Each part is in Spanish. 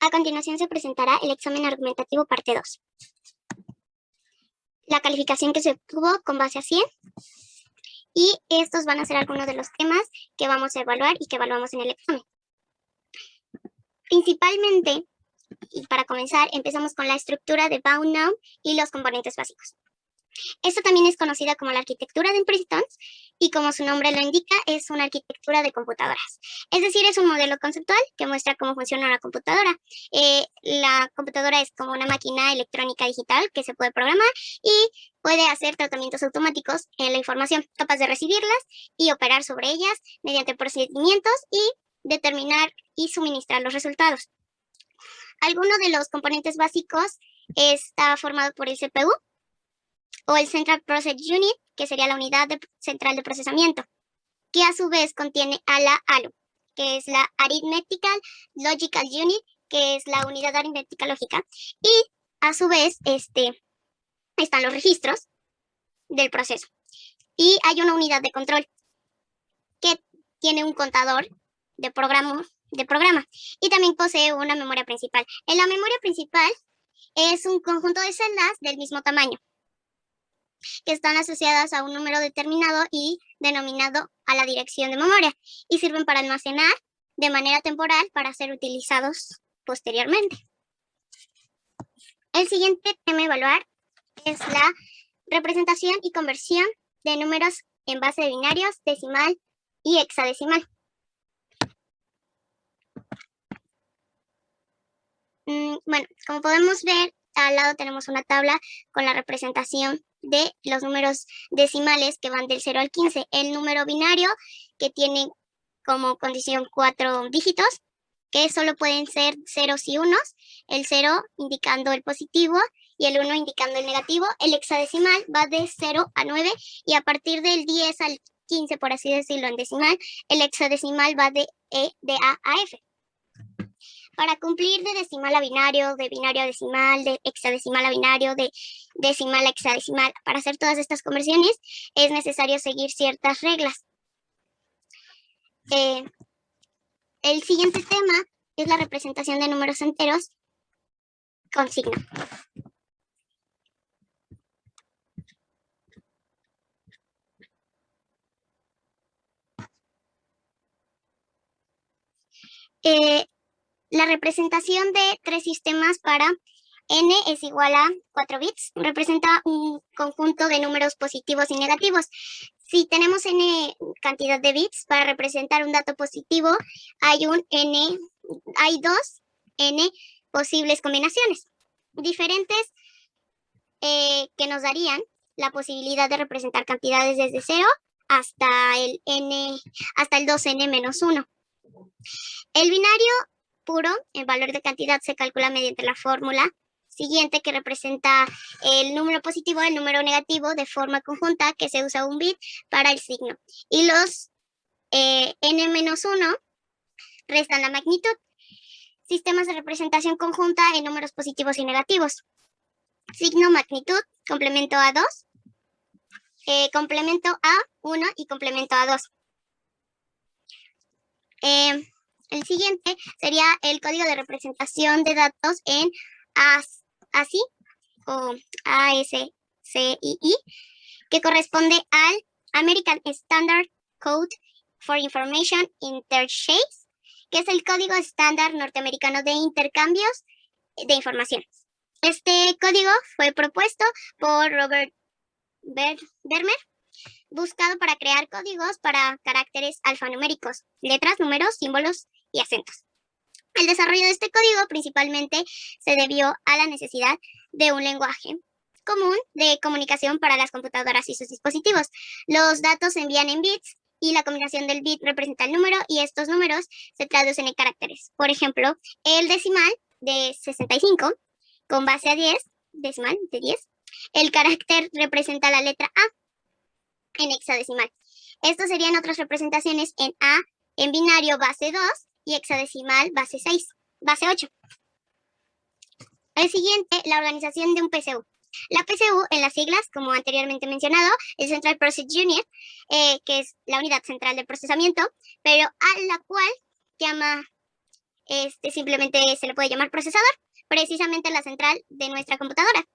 A continuación se presentará el examen argumentativo parte 2. La calificación que se obtuvo con base a 100. Y estos van a ser algunos de los temas que vamos a evaluar y que evaluamos en el examen. Principalmente, y para comenzar, empezamos con la estructura de bound noun y los componentes básicos. Esta también es conocida como la arquitectura de Princeton y como su nombre lo indica, es una arquitectura de computadoras. Es decir, es un modelo conceptual que muestra cómo funciona una computadora. La computadora es como una máquina electrónica digital que se puede programar y puede hacer tratamientos automáticos en la información, capaz de recibirlas y operar sobre ellas mediante procedimientos y determinar y suministrar los resultados. Alguno de los componentes básicos está formado por el CPU, o el Central Process Unit, que sería la unidad central de procesamiento, que a su vez contiene a la ALU, que es la Arithmetical Logical Unit, que es la unidad aritmética lógica, y a su vez están los registros del proceso. Y hay una unidad de control que tiene un contador de programa y también posee una memoria principal. En la memoria principal es un conjunto de celdas del mismo tamaño, que están asociadas a un número determinado y denominado a la dirección de memoria y sirven para almacenar de manera temporal para ser utilizados posteriormente. El siguiente tema a evaluar es la representación y conversión de números en base de binarios, decimal y hexadecimal. Bueno, como podemos ver, al lado tenemos una tabla con la representación de los números decimales que van del 0 al 15. El número binario, que tiene como condición 4 dígitos, que solo pueden ser ceros y unos, el 0 indicando el positivo y el 1 indicando el negativo. El hexadecimal va de 0 a 9 y a partir del 10 al 15, por así decirlo, en decimal, el hexadecimal va de A a F. Para cumplir de decimal a binario, de binario a decimal, de hexadecimal a binario, de decimal a hexadecimal, para hacer todas estas conversiones es necesario seguir ciertas reglas. El siguiente tema es la representación de números enteros con signo. La representación de tres sistemas para n es igual a 4 bits, representa un conjunto de números positivos y negativos. Si tenemos n cantidad de bits para representar un dato positivo, hay dos n posibles combinaciones diferentes que nos darían la posibilidad de representar cantidades desde 0 hasta el 2n menos 1. El binario puro, el valor de cantidad se calcula mediante la fórmula siguiente, que representa el número positivo y el número negativo de forma conjunta, que se usa un bit para el signo. Y los n-1 restan la magnitud. Sistemas de representación conjunta en números positivos y negativos. Signo, magnitud, complemento a 2, complemento a 1 y complemento a 2. El siguiente sería el código de representación de datos en ASCII o ASCII, que corresponde al American Standard Code for Information Interchange, que es el código estándar norteamericano de intercambios de información. Este código fue propuesto por Robert Vermeer, buscado para crear códigos para caracteres alfanuméricos, letras, números, símbolos y acentos. El desarrollo de este código principalmente se debió a la necesidad de un lenguaje común de comunicación para las computadoras y sus dispositivos. Los datos se envían en bits y la combinación del bit representa el número y estos números se traducen en caracteres. Por ejemplo, el decimal de 65 con base a 10, decimal de 10, el carácter representa la letra A en hexadecimal. Estos serían otras representaciones en A en binario base 2 y hexadecimal base 6, base 8. El siguiente, la organización de un PCU. La PCU, en las siglas, como anteriormente mencionado, es Central Process Unit, que es la unidad central de procesamiento, pero a la cual llama simplemente se le puede llamar procesador, precisamente la central de nuestra computadora.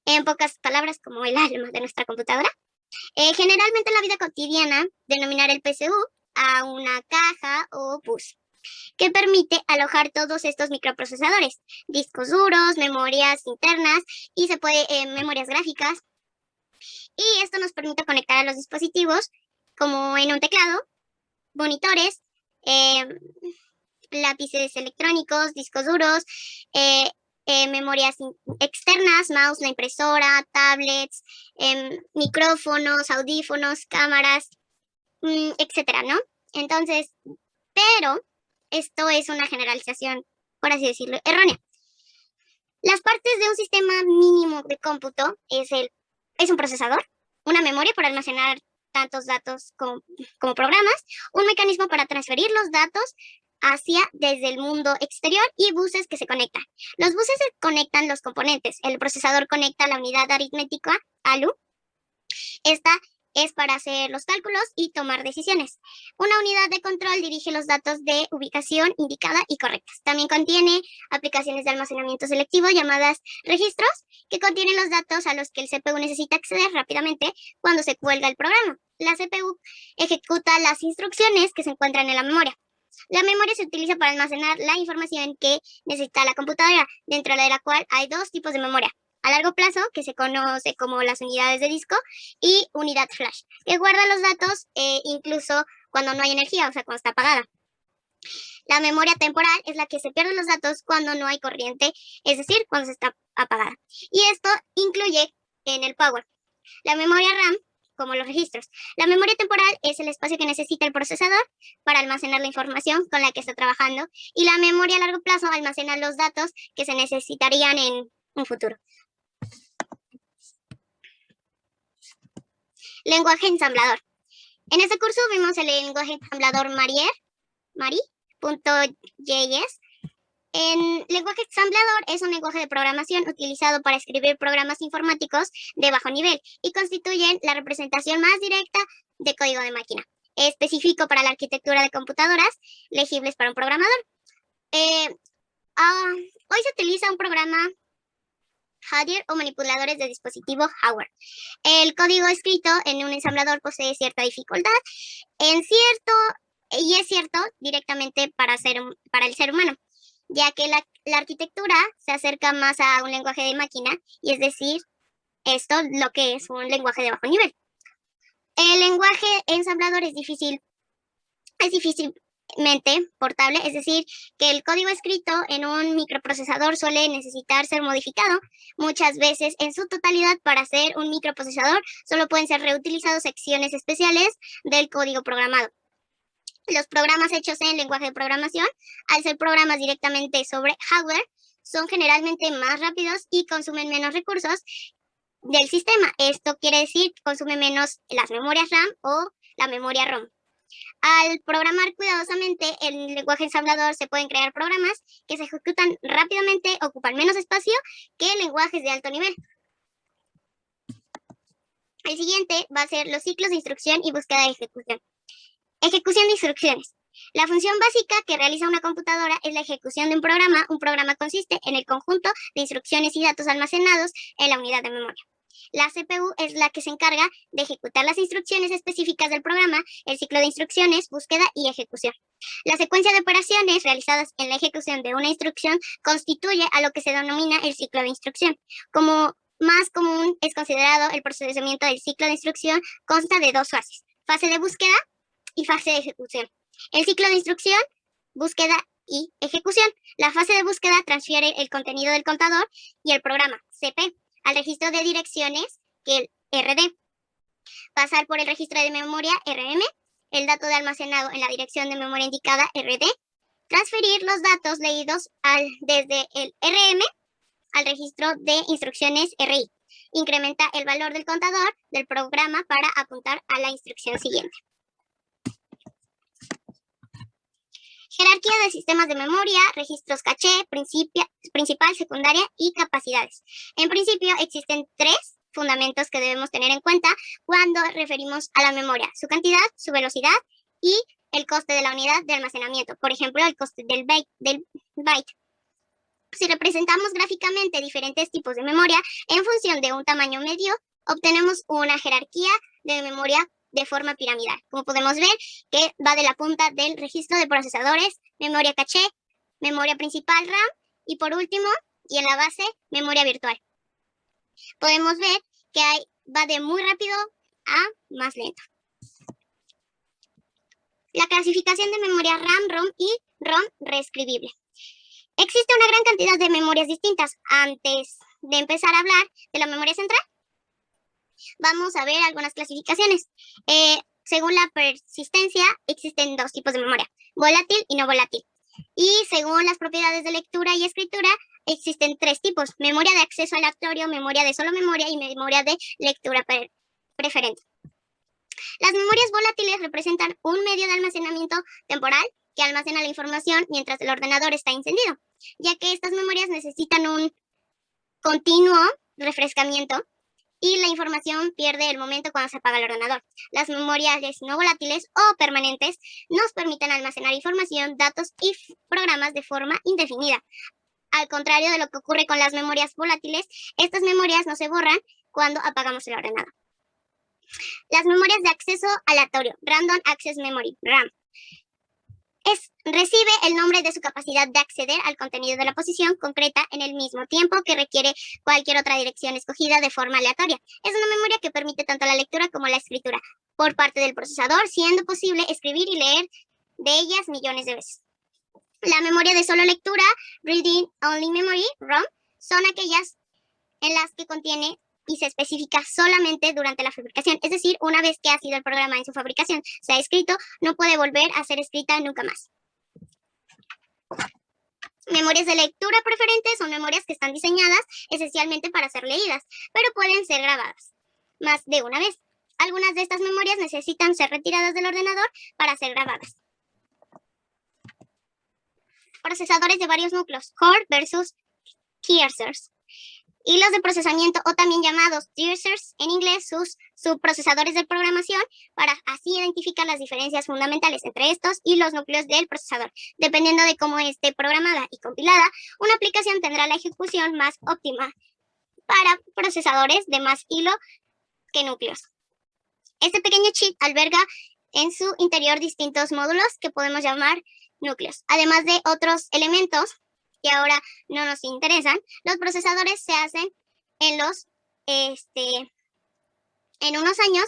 En pocas palabras, como el alma de nuestra computadora. Generalmente en la vida cotidiana, denominar el PCU a una caja o bus, que permite alojar todos estos microprocesadores, discos duros, memorias internas y memorias gráficas. Y esto nos permite conectar a los dispositivos como en un teclado, monitores, eh, lápices electrónicos, discos duros, memorias externas, mouse, la impresora, tablets, micrófonos, audífonos, cámaras, etcétera, ¿no? Entonces, pero esto es una generalización, por así decirlo, errónea. Las partes de un sistema mínimo de cómputo es un procesador, una memoria para almacenar tantos datos como programas, un mecanismo para transferir los datos desde el mundo exterior y buses que se conectan. Los buses se conectan los componentes. El procesador conecta la unidad aritmética ALU. Esta es para hacer los cálculos y tomar decisiones. Una unidad de control dirige los datos de ubicación indicada y correctas. También contiene aplicaciones de almacenamiento selectivo llamadas registros, que contienen los datos a los que el CPU necesita acceder rápidamente cuando se cuelga el programa. La CPU ejecuta las instrucciones que se encuentran en la memoria. La memoria se utiliza para almacenar la información que necesita la computadora, dentro de la cual hay dos tipos de memoria. A largo plazo, que se conoce como las unidades de disco, y unidad flash, que guarda los datos incluso cuando no hay energía, o sea, cuando está apagada. La memoria temporal es la que se pierden los datos cuando no hay corriente, es decir, cuando se está apagada. Y esto incluye en el power. La memoria RAM, como los registros. La memoria temporal es el espacio que necesita el procesador para almacenar la información con la que está trabajando, y la memoria a largo plazo almacena los datos que se necesitarían en un futuro. Lenguaje ensamblador. En este curso vimos el lenguaje ensamblador Mari.js. El lenguaje ensamblador es un lenguaje de programación utilizado para escribir programas informáticos de bajo nivel y constituyen la representación más directa de código de máquina, específico para la arquitectura de computadoras, legibles para un programador. Hoy se utiliza un programa hardware o manipuladores de dispositivo hardware. El código escrito en un ensamblador posee cierta dificultad, y es cierto directamente para el ser humano, ya que la arquitectura se acerca más a un lenguaje de máquina, y es decir, esto lo que es un lenguaje de bajo nivel. El lenguaje ensamblador es difícilmente portable, es decir, que el código escrito en un microprocesador suele necesitar ser modificado muchas veces en su totalidad. Para hacer un microprocesador solo pueden ser reutilizados secciones especiales del código programado. Los programas hechos en lenguaje de programación, al ser programas directamente sobre hardware, son generalmente más rápidos y consumen menos recursos del sistema. Esto quiere decir que consume menos las memorias RAM o la memoria ROM. Al programar cuidadosamente el lenguaje ensamblador, se pueden crear programas que se ejecutan rápidamente, ocupan menos espacio que lenguajes de alto nivel. El siguiente va a ser los ciclos de instrucción y búsqueda de ejecución. Ejecución de instrucciones. La función básica que realiza una computadora es la ejecución de un programa. Un programa consiste en el conjunto de instrucciones y datos almacenados en la unidad de memoria. La CPU es la que se encarga de ejecutar las instrucciones específicas del programa, el ciclo de instrucciones, búsqueda y ejecución. La secuencia de operaciones realizadas en la ejecución de una instrucción constituye a lo que se denomina el ciclo de instrucción. Como más común es considerado, el procesamiento del ciclo de instrucción consta de dos fases: fase de búsqueda y fase de ejecución. El ciclo de instrucción, búsqueda y ejecución. La fase de búsqueda transfiere el contenido del contador y el programa CP al registro de direcciones, que el RD. Pasar por el registro de memoria RM, el dato de almacenado en la dirección de memoria indicada RD. Transferir los datos leídos desde el RM al registro de instrucciones RI. Incrementa el valor del contador del programa para apuntar a la instrucción siguiente. Jerarquía de sistemas de memoria, registros caché, principal, secundaria y capacidades. En principio existen tres fundamentos que debemos tener en cuenta cuando referimos a la memoria: su cantidad, su velocidad y el coste de la unidad de almacenamiento, por ejemplo, el coste del byte. Si representamos gráficamente diferentes tipos de memoria en función de un tamaño medio, obtenemos una jerarquía de memoria de forma piramidal. Como podemos ver, que va de la punta del registro de procesadores, memoria caché, memoria principal RAM y por último, y en la base, memoria virtual. Podemos ver que va de muy rápido a más lento. La clasificación de memoria RAM, ROM y ROM reescribible. Existe una gran cantidad de memorias distintas. Antes de empezar a hablar de la memoria central, vamos a ver algunas clasificaciones. Según la persistencia, existen dos tipos de memoria, volátil y no volátil. Y según las propiedades de lectura y escritura, existen tres tipos, memoria de acceso aleatorio, memoria de solo memoria y memoria de lectura preferente. Las memorias volátiles representan un medio de almacenamiento temporal que almacena la información mientras el ordenador está encendido, ya que estas memorias necesitan un continuo refrescamiento y la información pierde el momento cuando se apaga el ordenador. Las memorias no volátiles o permanentes nos permiten almacenar información, datos y programas de forma indefinida. Al contrario de lo que ocurre con las memorias volátiles, estas memorias no se borran cuando apagamos el ordenador. Las memorias de acceso aleatorio, Random Access Memory, RAM, recibe el nombre de su capacidad de acceder al contenido de la posición concreta en el mismo tiempo que requiere cualquier otra dirección escogida de forma aleatoria. Es una memoria que permite tanto la lectura como la escritura por parte del procesador, siendo posible escribir y leer de ellas millones de veces. La memoria de solo lectura, Reading Only Memory, ROM, son aquellas en las que contiene y se especifica solamente durante la fabricación. Es decir, una vez que ha sido el programa en su fabricación se ha escrito, no puede volver a ser escrita nunca más. Memorias de lectura preferentes son memorias que están diseñadas esencialmente para ser leídas, pero pueden ser grabadas más de una vez. Algunas de estas memorias necesitan ser retiradas del ordenador para ser grabadas. Procesadores de varios núcleos, core versus teasers. Hilos de procesamiento o también llamados teasers en inglés, sus subprocesadores de programación, para así identificar las diferencias fundamentales entre estos y los núcleos del procesador. Dependiendo de cómo esté programada y compilada, una aplicación tendrá la ejecución más óptima para procesadores de más hilo que núcleos. Este pequeño chip alberga en su interior distintos módulos que podemos llamar núcleos. Además de otros elementos que ahora no nos interesan, los procesadores se hacen en unos años.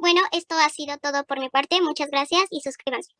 Bueno, esto ha sido todo por mi parte. Muchas gracias y suscríbanse.